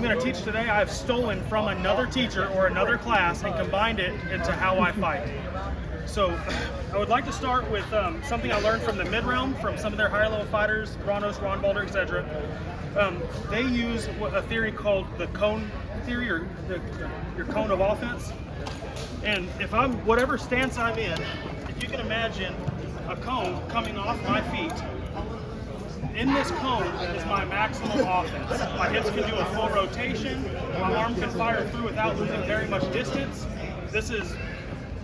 I'm going to teach today. I've stolen from another teacher or another class and combined it into how I fight. So I would like to start with something I learned from the mid-realm, from some of their higher level fighters, Granos, Ronbalder, etc. They use a theory called the cone theory, or your cone of offense. And if I'm, whatever stance I'm in, if you can imagine a cone coming off my feet, in this cone is my maximum offense. My hips can do a full rotation, my arm can fire through without losing very much distance. This is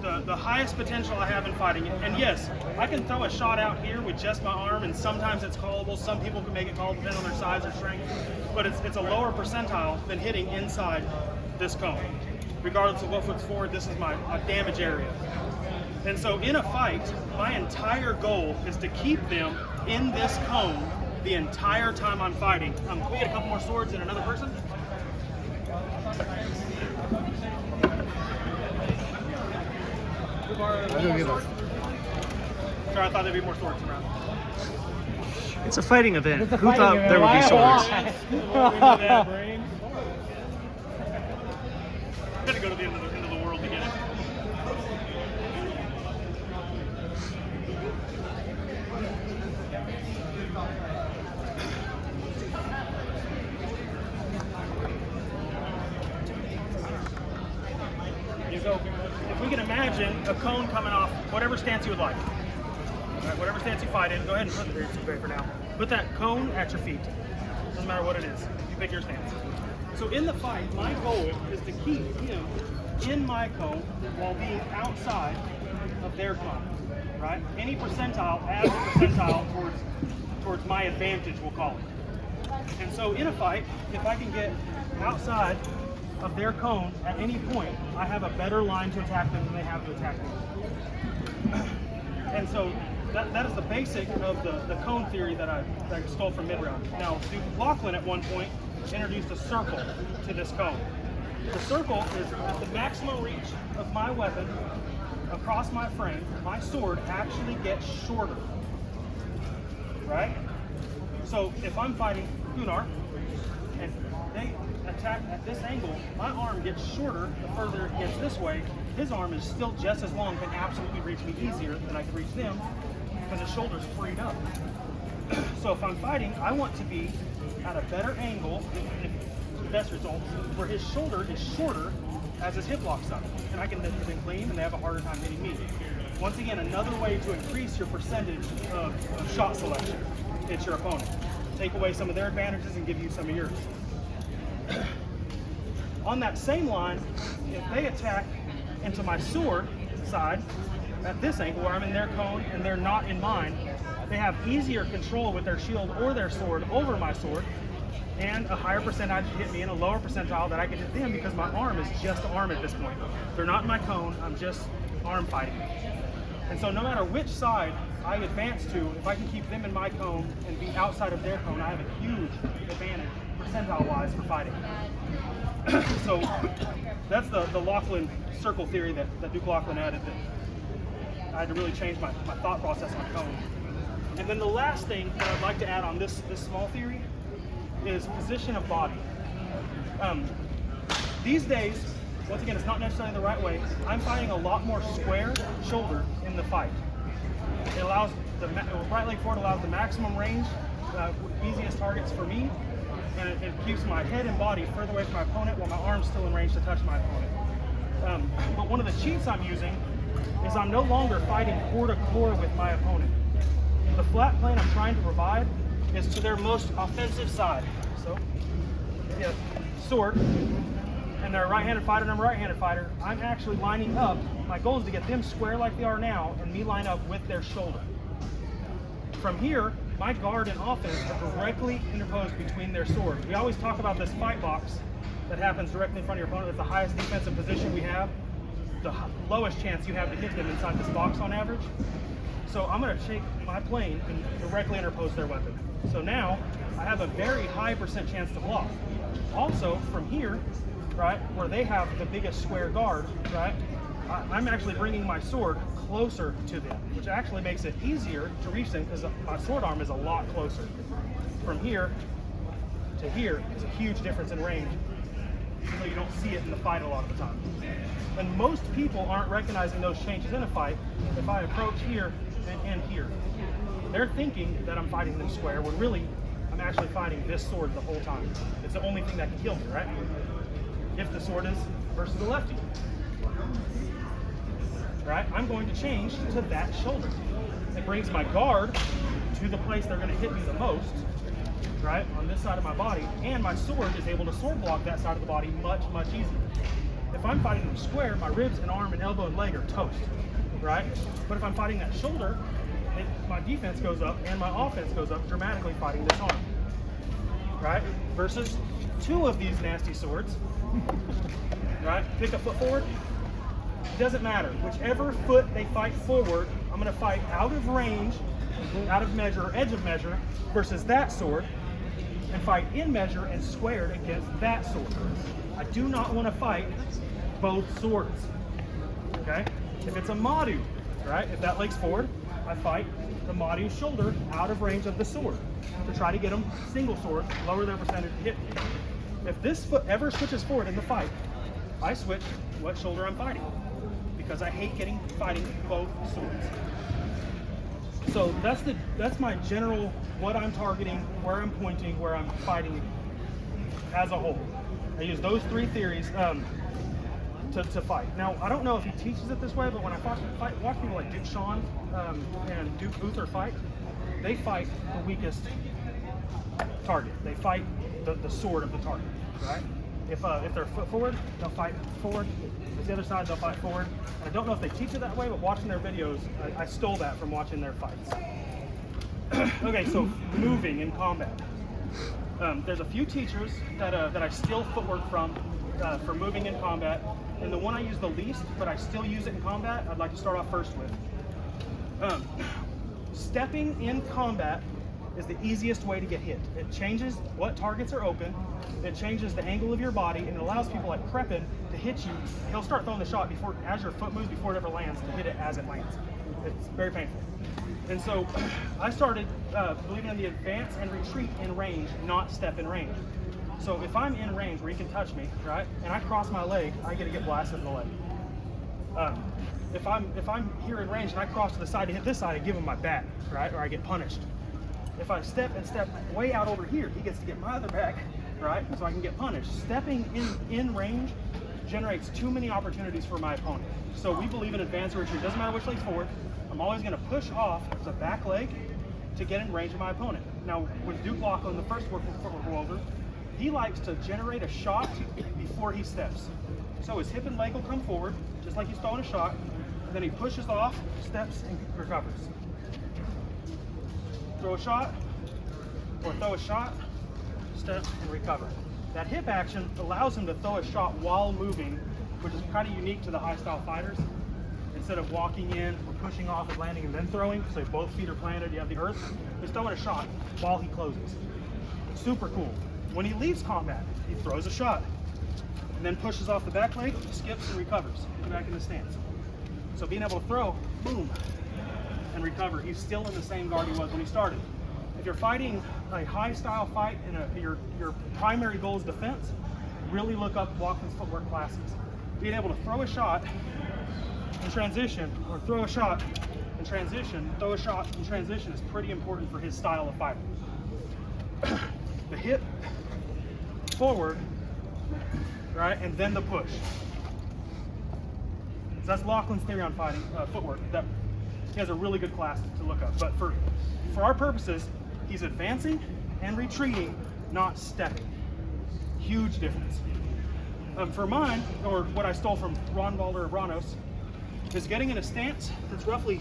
the highest potential I have in fighting. And yes, I can throw a shot out here with just my arm, and sometimes it's callable. Some people can make it callable depending on their size or strength, but it's a lower percentile than hitting inside this cone. Regardless of what foot's forward, this is my damage area. And so in a fight, my entire goal is to keep them in this cone the entire time I'm fighting. Can we get a couple more swords and another person? Sorry, I thought there'd be more swords around. It's a fighting event. Who thought there would be swords? I'm gonna go to the end of the world to get it. So if we can imagine a cone coming off whatever stance you would like. Right, whatever stance you fight in, go ahead and put it there for now. Put that cone at your feet. Doesn't matter what it is. You pick your stance. So in the fight, my goal is to keep him in my cone while being outside of their cone. Right? Any percentile adds a percentile towards my advantage, we'll call it. And so in a fight, if I can get outside of their cone at any point, I have a better line to attack them than they have to attack me. And so that is the basic of the cone theory that I stole from mid-round. Now, McLaughlin at one point introduced a circle to this cone. The circle is at the maximum reach of my weapon across my frame. My sword actually gets shorter, right? So if I'm fighting Gunnar and they attack at this angle, my arm gets shorter the further it gets this way. His arm is still just as long, can absolutely reach me easier than I can reach them because his shoulder's freed up. So if I'm fighting, I want to be at a better angle, the best result, where his shoulder is shorter as his hip locks up, and I can then clean, and they have a harder time hitting me. Once again, another way to increase your percentage of shot selection. It's your opponent. Take away some of their advantages and give you some of yours. On that same line, if they attack into my sword side at this angle where I'm in their cone and they're not in mine, they have easier control with their shield or their sword over my sword, and a higher percentage to hit me and a lower percentile that I can hit them because my arm is just arm at this point. They're not in my cone, I'm just arm fighting. And so no matter which side I advance to, if I can keep them in my cone and be outside of their cone, I have a huge advantage percentile-wise for fighting. So that's the Laughlin circle theory that Duke Laughlin added, that I had to really change my thought process on cone. And then the last thing that I'd like to add on this small theory is position of body. These days, once again, it's not necessarily the right way. I'm fighting a lot more square shoulder in the fight. It allows the right leg forward allows the maximum range, easiest targets for me, and it keeps my head and body further away from my opponent while my arm's still in range to touch my opponent. But one of the cheats I'm using is I'm no longer fighting core to core with my opponent. The flat plane I'm trying to provide is to their most offensive side. So, yeah, sword, and they're a right-handed fighter and I'm a right-handed fighter. I'm actually lining up. My goal is to get them square like they are now and me line up with their shoulder. From here, my guard and offense are directly interposed between their swords. We always talk about this fight box that happens directly in front of your opponent. It's the highest defensive position we have, the lowest chance you have to hit them inside this box on average. So I'm going to take my plane and directly interpose their weapon. So now I have a very high percent chance to block. Also, from here, right, where they have the biggest square guard, right, I'm actually bringing my sword closer to them, which actually makes it easier to reach them because my sword arm is a lot closer. From here, to here is a huge difference in range, even though you don't see it in the fight a lot of the time. And most people aren't recognizing those changes in a fight. If I approach here and here, they're thinking that I'm fighting them square, when really I'm actually fighting this sword the whole time. It's the only thing that can kill me, right? If the sword is versus the lefty, right? I'm going to change to that shoulder. It brings my guard to the place they're going to hit me the most, right, on this side of my body, and my sword is able to sword block that side of the body much, much easier. If I'm fighting them square, my ribs and arm and elbow and leg are toast, right? But if I'm fighting that shoulder, my defense goes up and my offense goes up dramatically fighting this arm, right? Versus two of these nasty swords, right? Pick a foot forward. It doesn't matter. Whichever foot they fight forward, I'm going to fight out of range, out of measure, or edge of measure, versus that sword, and fight in measure and squared against that sword. I do not want to fight both swords, okay? If it's a Madu, right, if that leg's forward, I fight the Madu's shoulder out of range of the sword to try to get them single sword, lower their percentage to hit me. If this foot ever switches forward in the fight, I switch what shoulder I'm fighting, because I hate fighting both swords. So that's my general, what I'm targeting, where I'm pointing, where I'm fighting as a whole. I use those three theories to fight. Now, I don't know if he teaches it this way, but when I watch people like Duke Shawn and Duke Uther fight, they fight the weakest target. They fight the sword of the target, right? If they're foot forward, they'll fight forward. If the other side, they'll fight forward. And I don't know if they teach it that way, but watching their videos, I stole that from watching their fights. Okay, so moving in combat. There's a few teachers that I steal footwork from for moving in combat, and the one I use the least, but I still use it in combat, I'd like to start off first with. Stepping in combat is the easiest way to get hit. It changes what targets are open, it changes the angle of your body, and it allows people like Preppin to hit you. He'll start throwing the shot as your foot moves, before it ever lands, to hit it as it lands. It's very painful. And so I started believing in the advance and retreat in range, not step in range. So if I'm in range where he can touch me, right, and I cross my leg, I get blasted in the leg. If I'm here in range and I cross to the side to hit this side, I give him my back, right, or I get punished. If I step way out over here, he gets to get my other back, right, so I can get punished. Stepping in range generates too many opportunities for my opponent. So we believe in advance or retreat. Doesn't matter which leg's forward. I'm always going to push off the back leg to get in range of my opponent. Now, with Duke McLaughlin, the first footwork we'll over, he likes to generate a shot before he steps. So his hip and leg will come forward, just like he's throwing a shot, and then he pushes off, steps, and recovers. Throw a shot, or throw a shot, step, and recover. That hip action allows him to throw a shot while moving, which is kind of unique to the high-style fighters. Instead of walking in or pushing off and landing and then throwing, so both feet are planted, you have the earth, he's throwing a shot while he closes. Super cool. When he leaves combat, he throws a shot and then pushes off the back leg, skips, and recovers back in the stance. So being able to throw, boom, and recover, he's still in the same guard he was when he started. If you're fighting a high-style fight and your primary goal is defense, really look up Lachlan's footwork classes. Being able to throw a shot in transition, or throw a shot in transition, throw a shot in transition is pretty important for his style of fighting. The hip, forward, right, and then the push. So that's Lachlan's theory on fighting, footwork. He has a really good class to look up. But for our purposes, he's advancing and retreating, not stepping. Huge difference. For mine, or what I stole from Ron Balder of Ranos, is getting in a stance that's roughly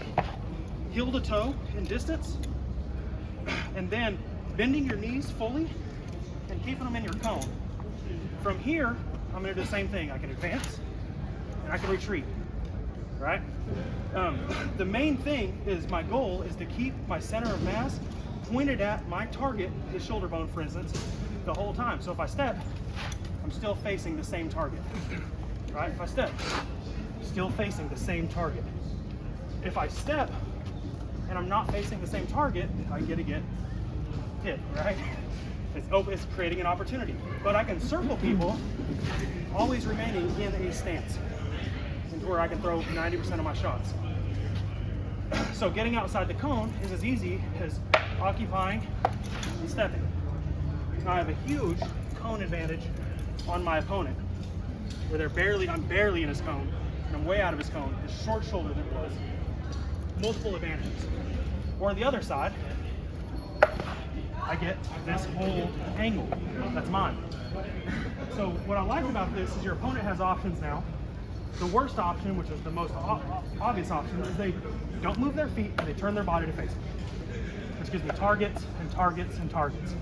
heel to toe in distance, and then bending your knees fully and keeping them in your cone. From here, I'm going to do the same thing. I can advance and I can retreat, right? The main thing is, my goal is to keep my center of mass pointed at my target, the shoulder bone, for instance, the whole time. So if I step, I'm still facing the same target, right? If I step, still facing the same target. If I step and I'm not facing the same target, I get hit, right? It's creating an opportunity. But I can circle people, always remaining in a stance, into where I can throw 90% of my shots. So getting outside the cone is as easy as occupying and stepping. Now I have a huge cone advantage on my opponent, where I'm barely in his cone, and I'm way out of his cone. His short shoulder than it was. Multiple advantages. Or the other side, I get this whole angle. That's mine. So what I like about this is your opponent has options now. The worst option, which is the most obvious option, is they don't move their feet and they turn their body to face me. Which gives me targets and targets and targets.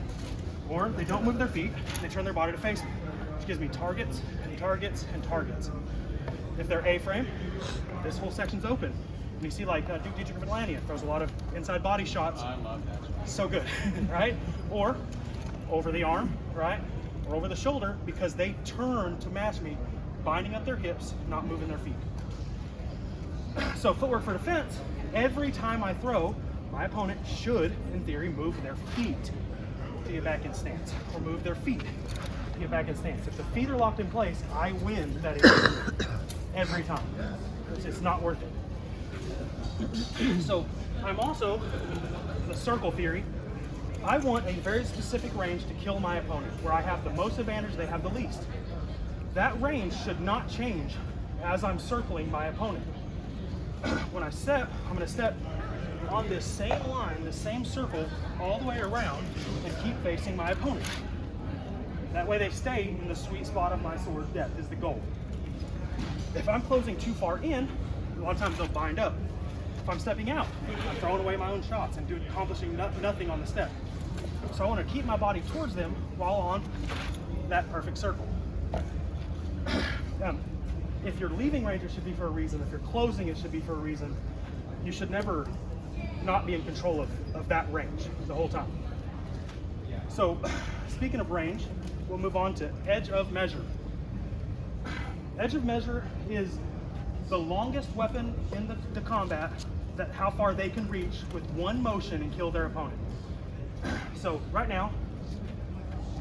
Or they don't move their feet, they turn their body to face me, which gives me targets and targets and targets. If they're A-frame, this whole section's open. And you see like Duke Dietrich of Atlanta throws a lot of inside body shots. I love that. So good, right? Or over the arm, right? Or over the shoulder, because they turn to match me, binding up their hips, not moving their feet. So footwork for defense, every time I throw, my opponent should, in theory, move their feet to get back in stance, or move their feet to get back in stance. If the feet are locked in place, I win that engagement every time. It's not worth it. So I'm also, the circle theory, I want a very specific range to kill my opponent, where I have the most advantage, they have the least. That range should not change as I'm circling my opponent. When I step, I'm going to step on this same line, this same circle, all the way around, and keep facing my opponent. That way they stay in the sweet spot of my sword depth is the goal. If I'm closing too far in, a lot of times they'll bind up. If I'm stepping out, I'm throwing away my own shots and accomplishing nothing on the step. So I want to keep my body towards them while on that perfect circle. If you're leaving range, it should be for a reason. If you're closing, it should be for a reason. You should never not be in control of that range the whole time. So speaking of range, we'll move on to edge of measure. Edge of measure is the longest weapon in the combat, that how far they can reach with one motion and kill their opponent. So right now,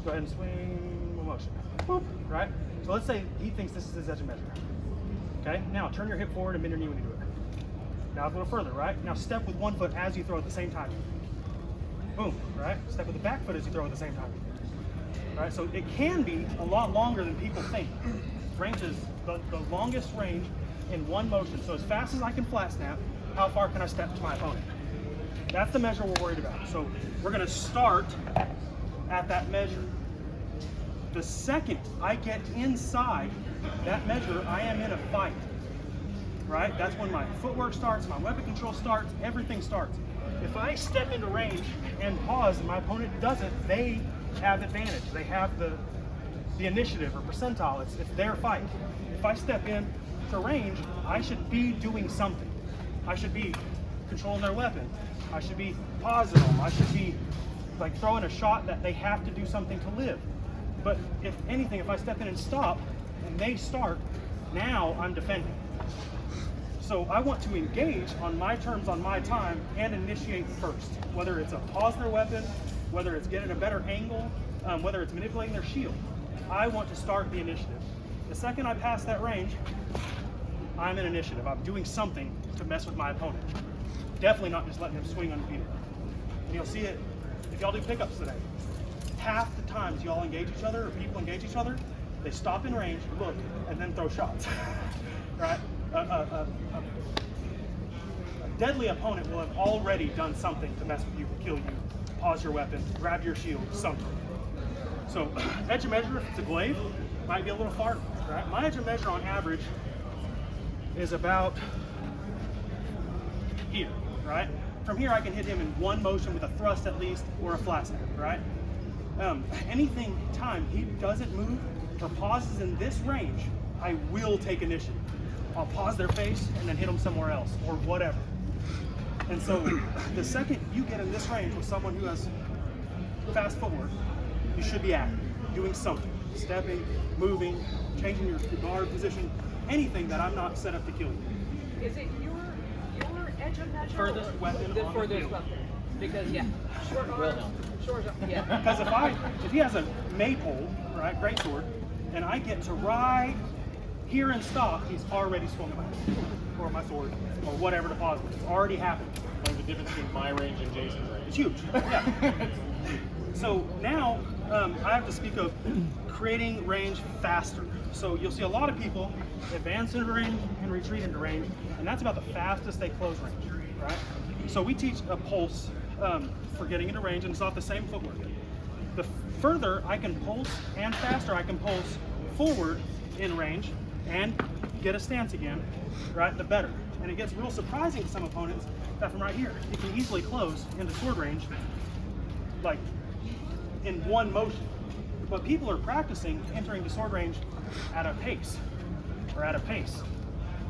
go ahead and swing one motion. Boop, right? So let's say he thinks this is his edge of measure. Okay, now turn your hip forward and bend your knee when you do it. Now a little further, right? Now step with one foot as you throw at the same time. Boom, right? Step with the back foot as you throw at the same time. Right, so it can be a lot longer than people think. Range is the longest range in one motion. So as fast as I can flat snap, how far can I step to my opponent? That's the measure we're worried about. So we're gonna start at that measure. The second I get inside that measure, I am in a fight, right? That's when my footwork starts, my weapon control starts, everything starts. If I step into range and pause and my opponent doesn't, they have advantage. They have the initiative or percentile. It's their fight. If I step in to range, I should be doing something. I should be controlling their weapon. I should be pausing them. I should be like throwing a shot that they have to do something to live. But if anything, if I step in and stop and they start, now I'm defending. So I want to engage on my terms, on my time, and initiate first. Whether it's a pause their weapon, whether it's getting a better angle, whether it's manipulating their shield. I want to start the initiative. The second I pass that range, I'm in initiative. I'm doing something to mess with my opponent. Definitely not just letting them swing undefeated. And you'll see it if y'all do pickups today. Half the times y'all engage each other, or people engage each other, they stop in range, look, and then throw shots. Right? A deadly opponent will have already done something to mess with you, kill you, pause your weapon, grab your shield, something. So edge of measure, if it's a glaive, might be a little far. Right? My edge of measure on average is about here, right? From here I can hit him in one motion with a thrust at least, or a flat snap, right? Anything time he doesn't move or pauses in this range, I will take initiative. I'll pause their face and then hit them somewhere else or whatever. And so the second you get in this range with someone who has fast footwork, you should be active, doing something, stepping, moving, changing your guard position, anything that I'm not set up to kill you. Is it your edge of measure? Furthest weapon the on furthest the field. weapon. Because short arms, short arms. Yeah. Because if he has a maypole, right, great sword, and I get to right here and stop, he's already swung a knife or my sword or whatever to pause with. It's already happened. Like the difference between my range and Jason's range. It's huge. Yeah. So now I have to speak of creating range faster. So you'll see a lot of people advance into range and retreat into range, and that's about the fastest they close range, right? So we teach a pulse for getting into range, and it's off the same footwork. The further I can pulse and faster I can pulse forward in range and get a stance again, right, the better. And it gets real surprising to some opponents that from right here, you can easily close into sword range, like in one motion. But people are practicing entering the sword range at a pace,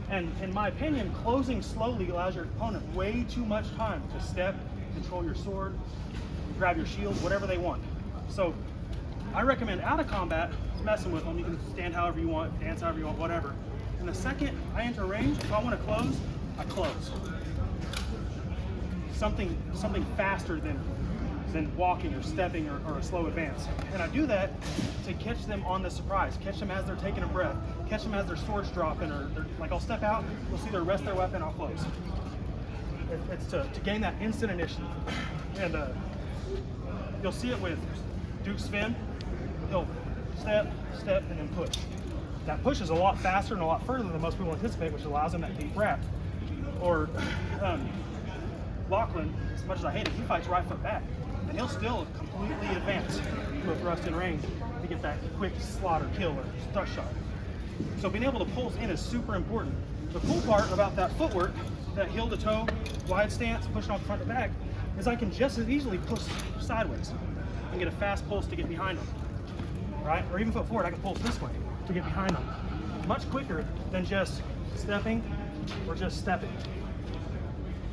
And in my opinion, closing slowly allows your opponent way too much time to step, control your sword, grab your shield, whatever they want. So I recommend out of combat, messing with them. You can stand however you want, dance however you want, whatever. And the second I enter range, if I want to close, I close. Something faster than walking or stepping or a slow advance. And I do that to catch them on the surprise, catch them as they're taking a breath, catch them as their sword's dropping, or like I'll step out, you'll see them rest their weapon, I'll close. It's to gain that instant initiative. And you'll see it with Duke's Finn. He'll step, and then push. That push is a lot faster and a lot further than most people anticipate, which allows them that deep wrap. Or McLaughlin, as much as I hate it, he fights right foot back. And he'll still completely advance to a thrust in range to get that quick slaughter kill or thrust shot. So being able to pulse in is super important. The cool part about that footwork, that heel to toe, wide stance, pushing off the front to back, is I can just as easily push sideways and get a fast pulse to get behind them, right? Or even foot forward, I can pulse this way to get behind them. Much quicker than just stepping or just stepping.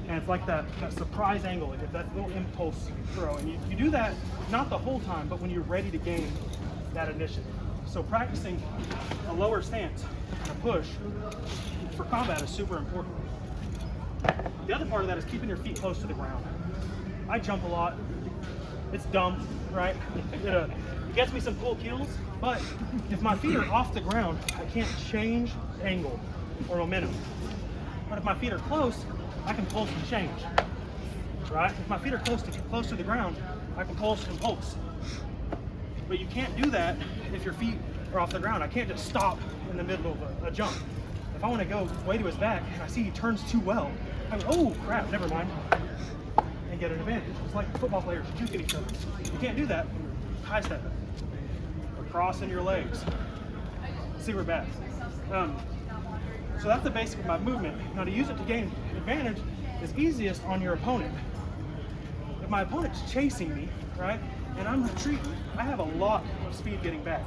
And it's like that surprise angle, that little impulse throw. And you do that not the whole time, but when you're ready to gain that initiative. So practicing a lower stance and a push for combat is super important. The other part of that is keeping your feet close to the ground. I jump a lot. It's dumb, right? It gets me some cool kills, but if my feet are off the ground, I can't change angle or momentum. But if my feet are close, I can pulse and change, right? If my feet are close to the ground, I can pulse and pulse. But you can't do that if your feet are off the ground. I can't just stop in the middle of a jump. If I want to go way to his back and I see he turns too well, I go, oh crap, never mind, and get an advantage. It's like football players juking each other. You can't do that when you're high stepping or crossing your legs. Super bad. So that's the basic of my movement. Now to use it to gain advantage is easiest on your opponent. If my opponent's chasing me, right, and I'm retreating, I have a lot of speed getting back,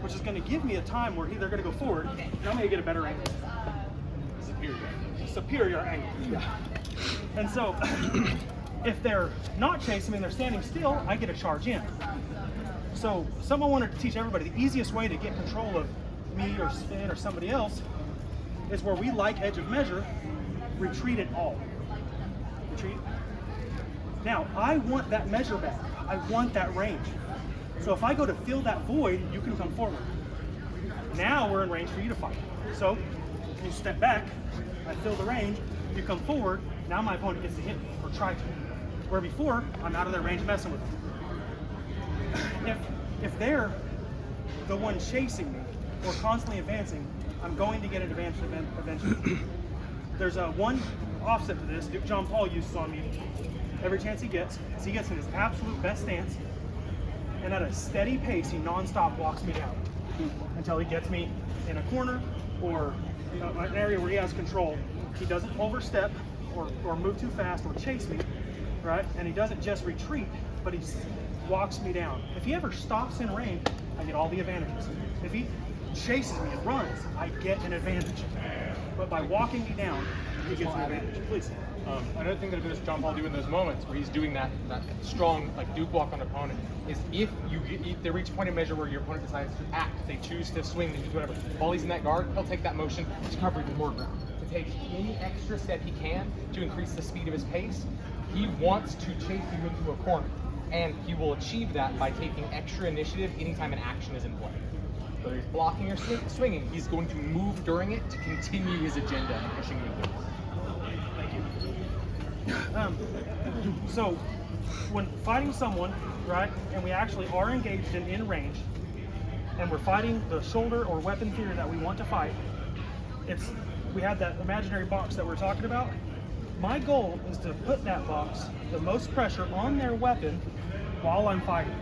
which is going to give me a time where they're going to go forward, and I'm going to get a better angle. Superior angle. Yeah. And so, if they're not chasing me and they're standing still, I get a charge in. So, someone wanted to teach everybody the easiest way to get control of me or Sven or somebody else is where we like edge of measure, retreat it all. Retreat. Now, I want that measure back. I want that range. So if I go to fill that void, you can come forward. Now we're in range for you to fight. So you step back, I fill the range, you come forward, now my opponent gets to hit me, or try to. Where before, I'm out of their range messing with them. If they're the one chasing me, or constantly advancing, I'm going to get an advantage eventually. There's one offset to this, Duke John Paul uses on me every chance he gets. So he gets in his absolute best stance, and at a steady pace, he nonstop walks me down until he gets me in a corner or an area where he has control. He doesn't overstep or move too fast or chase me, right? And he doesn't just retreat, but he walks me down. If he ever stops in range, I get all the advantages. If he chases me and runs, I get an advantage. But by walking me down, he gets an advantage. Please. Another thing that John Paul do in those moments where he's doing that strong like Duke walk on opponent is if they reach a point of measure where your opponent decides to act, they choose to swing, they choose whatever. While he's in that guard, he'll take that motion to cover even more ground, to take any extra step he can to increase the speed of his pace, he wants to chase you into a corner, and he will achieve that by taking extra initiative anytime an action is in play. Whether he's blocking or swinging, he's going to move during it to continue his agenda and pushing you forward. Thank you. So, when fighting someone, right, and we actually are engaged in range, and we're fighting the shoulder or weapon theory that we want to fight, we have that imaginary box that we're talking about. My goal is to put that box, the most pressure on their weapon while I'm fighting.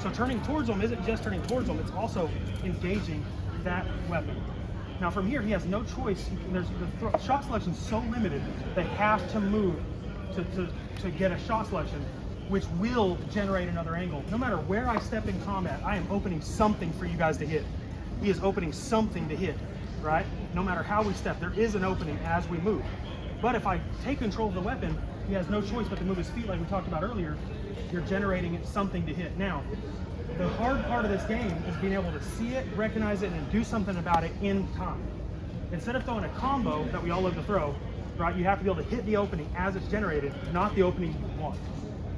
So turning towards them isn't just turning towards them, it's also engaging that weapon. Now from here, he has no choice. The shot selection is so limited, they have to move to get a shot selection, which will generate another angle. No matter where I step in combat, I am opening something for you guys to hit. He is opening something to hit, right? No matter how we step, there is an opening as we move. But if I take control of the weapon, he has no choice but to move his feet like we talked about earlier. You're generating something to hit. Now, the hard part of this game is being able to see it, recognize it, and do something about it in time. Instead of throwing a combo that we all love to throw, right, you have to be able to hit the opening as it's generated, not the opening you want.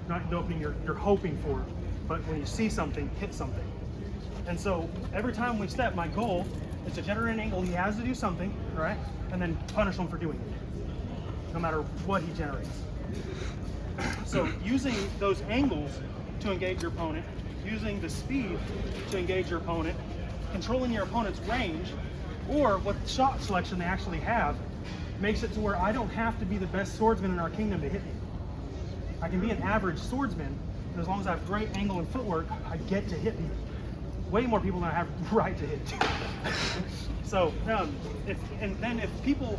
Not the opening you're hoping for, but when you see something, hit something. And so every time we step, my goal is to generate an angle. He has to do something, right? And then punish him for doing it, no matter what he generates. So using those angles to engage your opponent, using the speed to engage your opponent, controlling your opponent's range, or what shot selection they actually have, makes it to where I don't have to be the best swordsman in our kingdom to hit me. I can be an average swordsman, and as long as I have great angle and footwork, I get to hit people. Way more people than I have right to hit. So, if people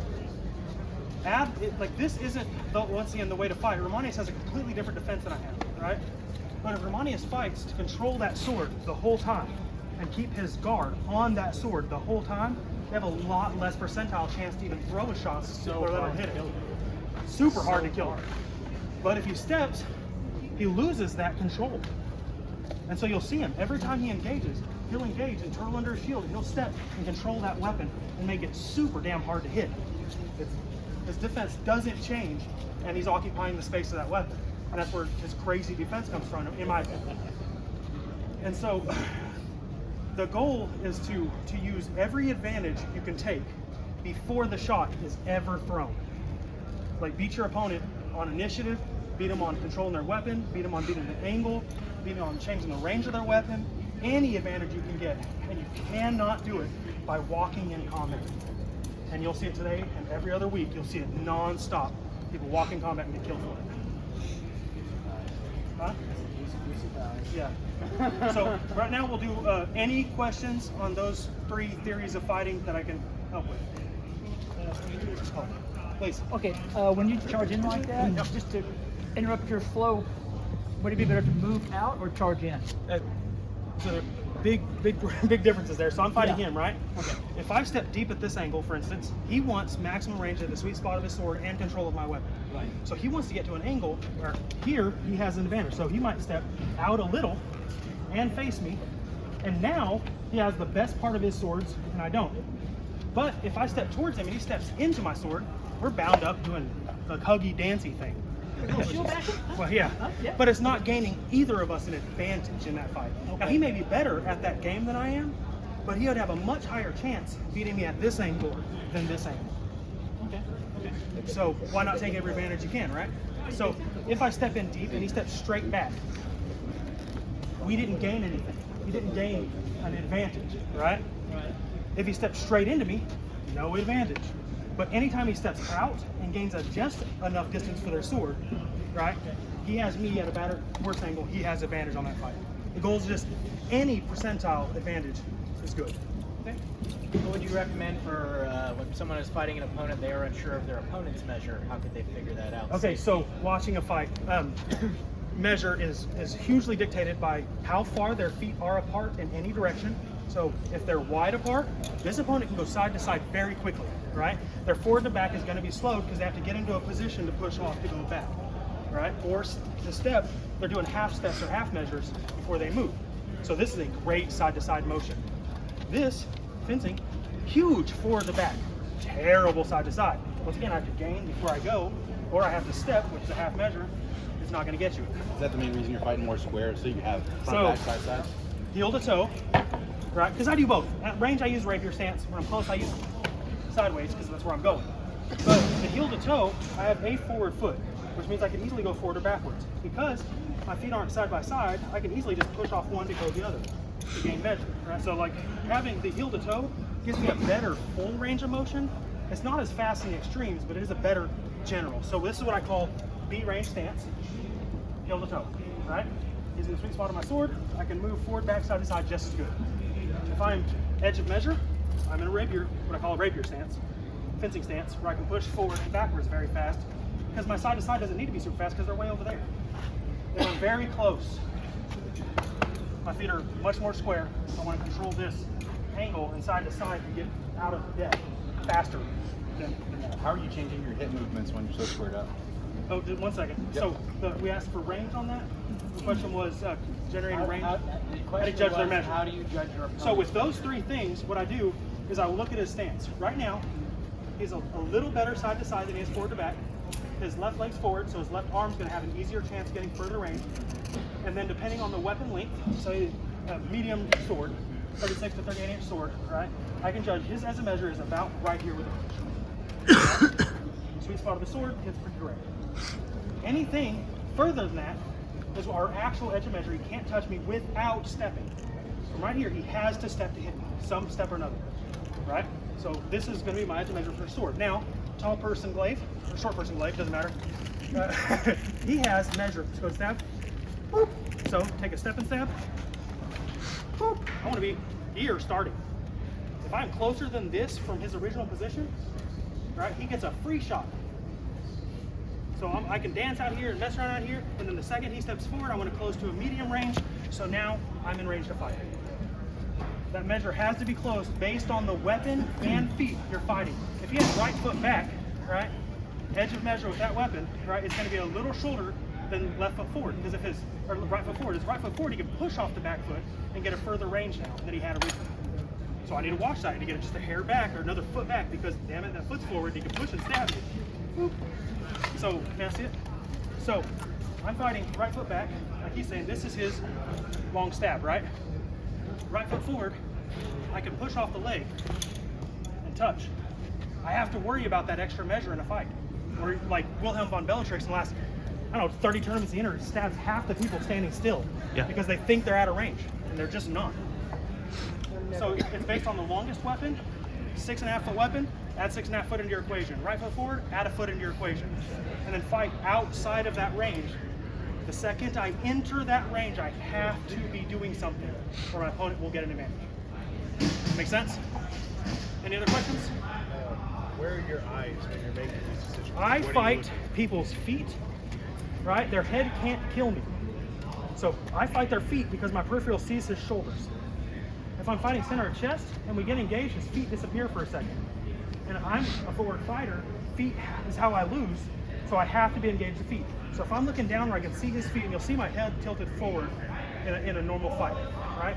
add, like this isn't, once again, the way to fight. Romanius has a completely different defense than I have, right? But if Romanius fights to control that sword the whole time and keep his guard on that sword the whole time, they have a lot less percentile chance to even throw a shot or let him hit it. Super hard to kill him. But if he steps, he loses that control. And so you'll see him, every time he engages, he'll engage and turn under his shield, and he'll step and control that weapon and make it super damn hard to hit. His defense doesn't change, and he's occupying the space of that weapon. And that's where his crazy defense comes from, in my opinion. And so the goal is to use every advantage you can take before the shot is ever thrown. Like beat your opponent on initiative, beat them on controlling their weapon, beat them on beating the angle, beat them on changing the range of their weapon, any advantage you can get. And you cannot do it by walking in combat. And you'll see it today and every other week, you'll see it non-stop. People walk in combat and get killed for it. Huh? Yeah. So right now we'll do any questions on those 3 theories of fighting that I can help with. Oh, please. Okay, when you charge in like that, just to interrupt your flow, would it be better to move out or charge in? So there are big differences there. So I'm fighting him, right? Okay. If I step deep at this angle, for instance, he wants maximum range at the sweet spot of his sword and control of my weapon. Right. So he wants to get to an angle where here he has an advantage. So he might step out a little and face me, and now he has the best part of his swords and I don't. But if I step towards him and he steps into my sword, we're bound up doing the huggy dancy thing. Well, yeah. But it's not gaining either of us an advantage in that fight. Okay. Now he may be better at that game than I am, but he would have a much higher chance beating me at this angle than this angle. Okay. So why not take every advantage you can, right? So if I step in deep and he steps straight back, we didn't gain anything. He didn't gain an advantage, right? If he steps straight into me, no advantage. But anytime he steps out and gains just enough distance for their sword, right? He has me at a worse angle. He has advantage on that fight. The goal is just any percentile advantage is good. Okay. What would you recommend for when someone is fighting an opponent, they are unsure of their opponent's measure? How could they figure that out? Okay, so watching a fight, measure is hugely dictated by how far their feet are apart in any direction. So if they're wide apart, this opponent can go side to side very quickly, right? Their forward to back is going to be slowed because they have to get into a position to push off to go back, right? Or to step, they're doing half steps or half measures before they move. So this is a great side to side motion. This, fencing, huge forward to back, terrible side to side. Once again, I have to gain before I go, or I have to step, which is a half measure. It's not going to get you. Is that the main reason you're fighting more square, so you have front, So- back, side, side? Heel to toe, right? Because I do both. At range, I use rapier stance. When I'm close, I use sideways because that's where I'm going. But the heel to toe, I have a forward foot, which means I can easily go forward or backwards. Because my feet aren't side by side, I can easily just push off one to go the other to gain measure, right? So like having the heel to toe gives me a better full range of motion. It's not as fast in the extremes, but it is a better general. So this is what I call B range stance, heel to toe, right? Using the sweet spot of my sword, I can move forward, back, side to side just as good. If I'm edge of measure, I'm in a rapier, what I call a rapier stance, fencing stance, where I can push forward and backwards very fast, because my side to side doesn't need to be super fast because they're way over there. If I'm very close, my feet are much more square. I want to control this angle and side to side to get out of depth faster than that. How are you changing your hip movements when you're so squared up? Oh, just 1 second. Yep. So we asked for range on that. The question was generating range. The How do you question judge their was, measure? how do you judge your opponent? So with those three things, what I do is I will look at his stance. Right now, he's a little better side to side than he is forward to back. His left leg's forward, so his left arm's going to have an easier chance getting further range. And then depending on the weapon length, say a medium sword, 36 to 38 inch sword, right? I can judge his as a measure is about right here with the push. Sweet spot of the sword gets pretty direct. Anything further than that is our actual edge of measure. He can't touch me without stepping. From right here, he has to step to hit me, some step or another, right? So this is going to be my edge of measure for a sword. Now, tall person glaive, or short person glaive, doesn't matter. He has measure. So go stab. Boop. So take a step and stab. Boop. I want to be here starting. If I'm closer than this from his original position, right, he gets a free shot. So I can dance out here and mess around out here, and then the second he steps forward, I want to close to a medium range, so now I'm in range to fight. That measure has to be close based on the weapon and feet you're fighting. If he has right foot back, right, edge of measure with that weapon, right, it's going to be a little shorter than left foot forward, because if his or right foot forward, he can push off the back foot and get a further range now than he had originally. So I need to watch that to get it just a hair back or another foot back, because damn it, that foot's forward, he can push and stab you. Boop. So, can I see it? So, I'm fighting right foot back. Like he's saying, this is his long stab, right? Right foot forward, I can push off the leg and touch. I have to worry about that extra measure in a fight. Or like Wilhelm von Bellatrix in the last, I don't know, 30 tournaments he entered, stabs half the people standing still because they think they're out of range, and they're just not. So it's based on the longest weapon, 6.5 foot weapon, add 6.5 foot into your equation. Right foot forward, add a foot into your equation. And then fight outside of that range. The second I enter that range, I have to be doing something, or my opponent will get an advantage. Make sense? Any other questions? Where are your eyes when you're making these decisions? I What are you fight looking people's feet, right? Their head can't kill me. So I fight their feet because my peripheral sees his shoulders. If I'm fighting center of chest and we get engaged, his feet disappear for a second. And I'm a footwork fighter, feet is how I lose, so I have to be engaged to feet. So if I'm looking down where I can see his feet, and you'll see my head tilted forward in a normal fight, right?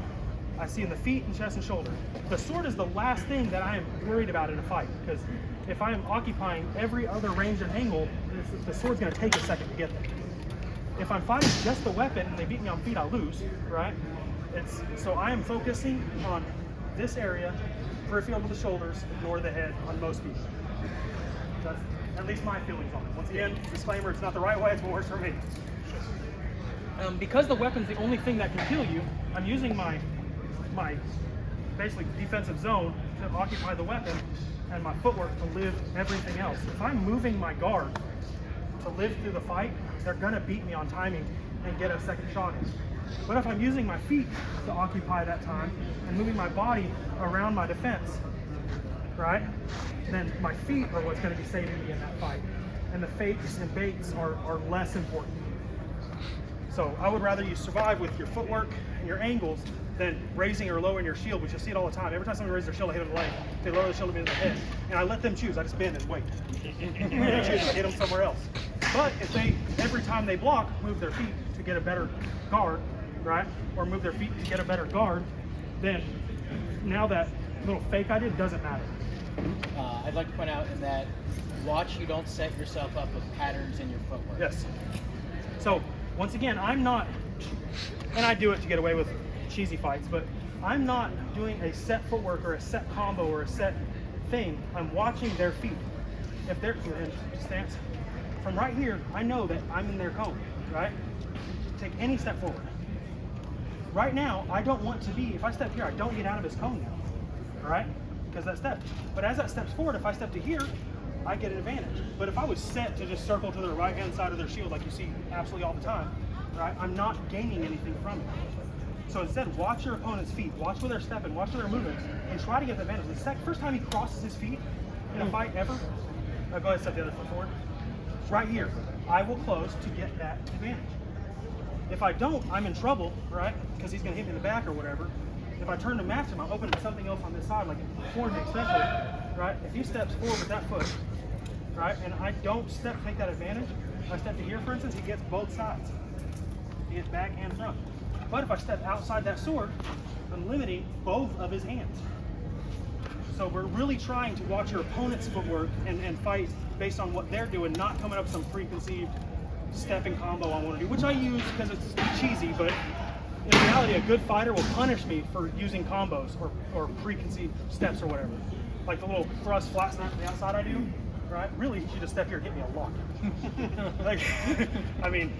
I see in the feet and chest and shoulder. The sword is the last thing that I am worried about in a fight, because if I am occupying every other range and angle, the sword's gonna take a second to get there. If I'm fighting just the weapon and they beat me on feet, I'll lose, right? So I am focusing on this area, peripheral to the shoulders, ignore the head on most people. That's at least my feelings on it. Once again, disclaimer, it's not the right way, it's what works for me. Because the weapon's the only thing that can kill you, I'm using my basically defensive zone to occupy the weapon and my footwork to live everything else. If I'm moving my guard to live through the fight, they're gonna beat me on timing and get a second shot in. But if I'm using my feet to occupy that time and moving my body around my defense, right, then my feet are what's going to be saving me in that fight. And the fakes and baits are less important. So I would rather you survive with your footwork and your angles than raising or lowering your shield, which you'll see it all the time. Every time somebody raises their shield, I hit them in the leg. They lower the shield to me in the head. And I let them choose. I just bend and wait. They choose, I hit them somewhere else. But if they, every time they block, move their feet to get a better guard, right? Or move their feet to get a better guard, then now that little fake I did doesn't matter. I'd like to point out in that watch you don't set yourself up with patterns in your footwork. Yes. So once again, I'm not, and I do it to get away with cheesy fights, but I'm not doing a set footwork or a set combo or a set thing. I'm watching their feet. If they're in stance, from right here, I know that I'm in their cone, right? Take any step forward. Right now, I don't want to be, if I step here, I don't get out of his cone now, all right? Because that step. But as that steps forward, if I step to here, I get an advantage. But if I was set to just circle to the right-hand side of their shield like you see absolutely all the time, right, I'm not gaining anything from it. So instead, watch your opponent's feet, watch where they're stepping, watch where they're moving, and try to get the advantage. The first time he crosses his feet in a fight ever, go ahead and step the other foot forward. Right here, I will close to get that advantage. If I don't, I'm in trouble, right? Because he's going to hit me in the back or whatever. If I turn to match him, I'm opening something else on this side, like forward especially, right? If he steps forward with that foot, right, and I don't take that advantage, I step to here, for instance, he gets both sides. He gets back and front. But if I step outside that sword, I'm limiting both of his hands. So we're really trying to watch your opponent's footwork and fight based on what they're doing, not coming up with some preconceived stepping combo I want to do, which I use because it's cheesy, but in reality, a good fighter will punish me for using combos or preconceived steps or whatever. Like the little thrust flat snap to the outside I do, right? Really, you just step here and hit me a lot. Like, I mean,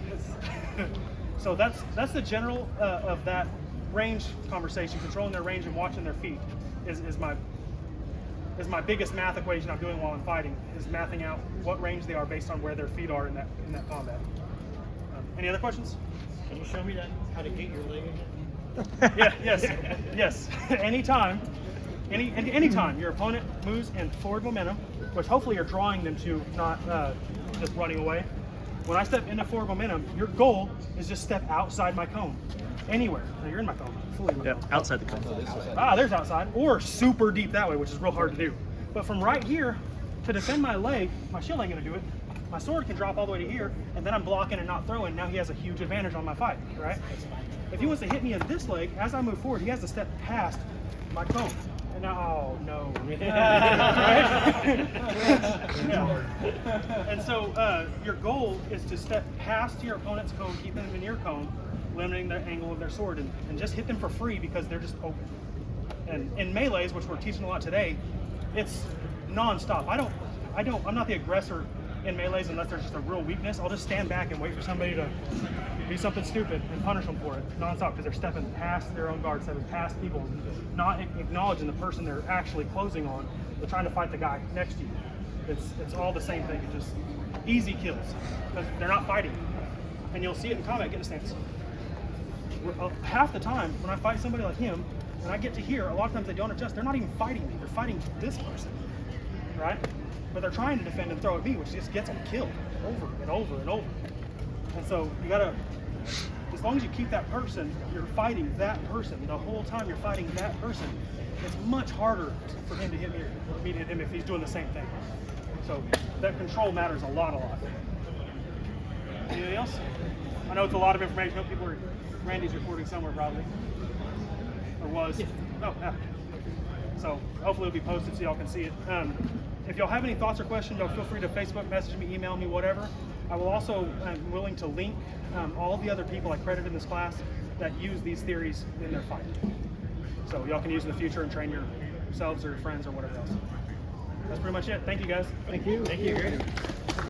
so that's the general of that range conversation. Controlling their range and watching their feet is my biggest math equation I'm doing while I'm fighting, is mathing out what range they are based on where their feet are in that combat. Any other questions? Can you show me how to get your leg Yeah, yes. Anytime your opponent moves in forward momentum, which hopefully you're drawing them to, not just running away. When I step into forward momentum, your goal is just step outside my cone. Anywhere. Now you're in my cone. Fully in my Yep, cone. outside the cone. There's outside. Or super deep that way, which is real hard to do. But from right here, to defend my leg, my shield ain't gonna do it. My sword can drop all the way to here, and then I'm blocking and not throwing. Now he has a huge advantage on my fight, right? If he wants to hit me in this leg, as I move forward, he has to step past my cone. And now, oh no. Right? Yeah. And so your goal is to step past your opponent's cone, keep them in your cone, limiting the angle of their sword, and just hit them for free because they're just open. And in melees, which we're teaching a lot today, it's non-stop. I'm not the aggressor in melees unless there's just a real weakness. I'll just stand back and wait for somebody to do something stupid and punish them for it non-stop because they're stepping past their own guard, stepping past people, not acknowledging the person they're actually closing on. They're trying to fight the guy next to you. It's all the same thing. It's just easy kills because they're not fighting. And you'll see it in combat, get in a stance. Half the time when I fight somebody like him, and I get to here, a lot of times they don't adjust. They're not even fighting me. They're fighting this person, right? But they're trying to defend and throw at me, which just gets them killed over and over and over. And so you gotta, as long as you keep that person, you're fighting that person. The whole time you're fighting that person, it's much harder for him to hit me or me to hit him if he's doing the same thing. So that control matters a lot. Anything else? I know it's a lot of information. I hope Randy's recording somewhere probably. Or was. Oh, yeah. So hopefully it'll be posted so y'all can see it. If y'all have any thoughts or questions, y'all feel free to Facebook message me, email me, whatever. I will also, I'm willing to link all the other people I credit in this class that use these theories in their fight. So y'all can use in the future and train yourselves or your friends or whatever else. That's pretty much it. Thank you guys. Thank you. Thank you.